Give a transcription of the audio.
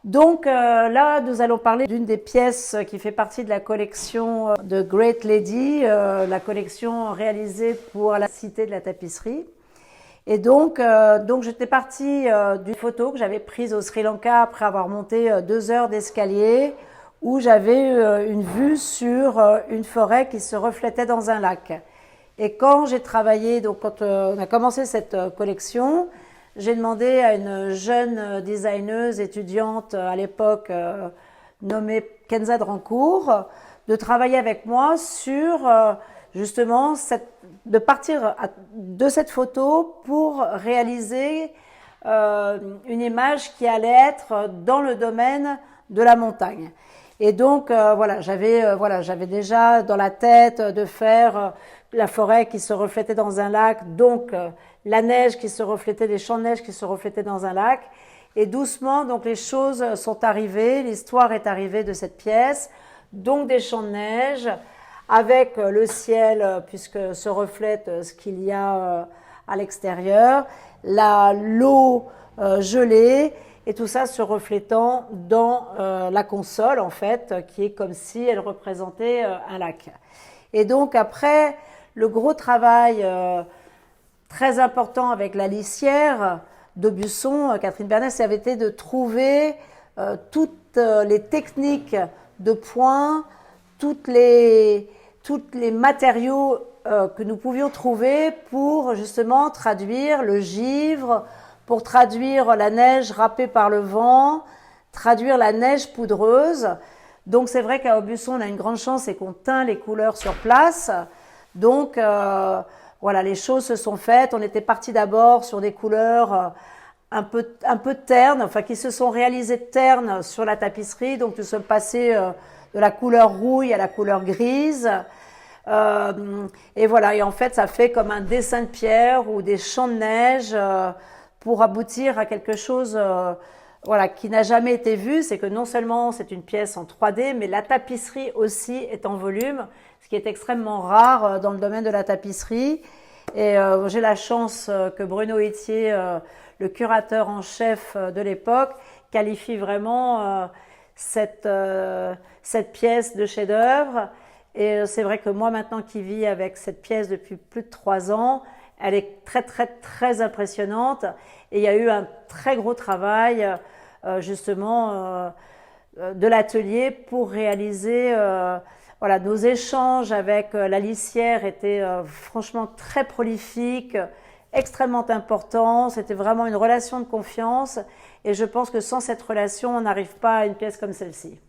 Donc là, nous allons parler d'une des pièces qui fait partie de la collection de Great Lady, la collection réalisée pour la Cité de la Tapisserie. Et donc j'étais partie d'une photo que j'avais prise au Sri Lanka après avoir monté 2 heures d'escalier où j'avais une vue sur une forêt qui se reflétait dans un lac. Et quand j'ai travaillé, donc quand on a commencé cette collection, j'ai demandé à une jeune designeuse étudiante à l'époque nommée Kenza Drancourt de travailler avec moi sur justement de partir de cette photo pour réaliser une image qui allait être dans le domaine de la montagne. Et donc voilà, j'avais déjà dans la tête de faire la forêt qui se reflétait dans un lac, donc la neige qui se reflétait, les champs de neige qui se reflétaient dans un lac. Et doucement, donc les choses sont arrivées, l'histoire est arrivée de cette pièce, donc des champs de neige, avec le ciel, puisque se reflète ce qu'il y a à l'extérieur, l'eau gelée, et tout ça se reflétant dans la console, en fait, qui est comme si elle représentait un lac. Et donc après, le gros travail très important avec la lissière d'Aubusson, Catherine Bernès, avait été de trouver toutes les techniques de point, toutes les matériaux que nous pouvions trouver pour justement traduire le givre, pour traduire la neige râpée par le vent, traduire la neige poudreuse. Donc c'est vrai qu'à Aubusson, on a une grande chance, c'est qu'on teint les couleurs sur place. Donc voilà, les choses se sont faites. On était parti d'abord sur des couleurs un peu ternes, enfin qui se sont réalisées ternes sur la tapisserie. Donc nous sommes passés de la couleur rouille à la couleur grise. Et voilà, et en fait ça fait comme un dessin de pierre ou des champs de neige pour aboutir à quelque chose voilà, qui n'a jamais été vu. C'est que non seulement c'est une pièce en 3D, mais la tapisserie aussi est en volume, ce qui est extrêmement rare dans le domaine de la tapisserie. Et j'ai la chance que Bruno Itier, le curateur en chef de l'époque, qualifie vraiment cette pièce de chef-d'œuvre. Et c'est vrai que moi maintenant qui vis avec cette pièce depuis plus de 3 ans, elle est très très très impressionnante. Et il y a eu un très gros travail justement de l'atelier pour réaliser voilà, nos échanges avec la lissière étaient franchement très prolifiques, extrêmement importants. C'était vraiment une relation de confiance et je pense que sans cette relation, on n'arrive pas à une pièce comme celle-ci.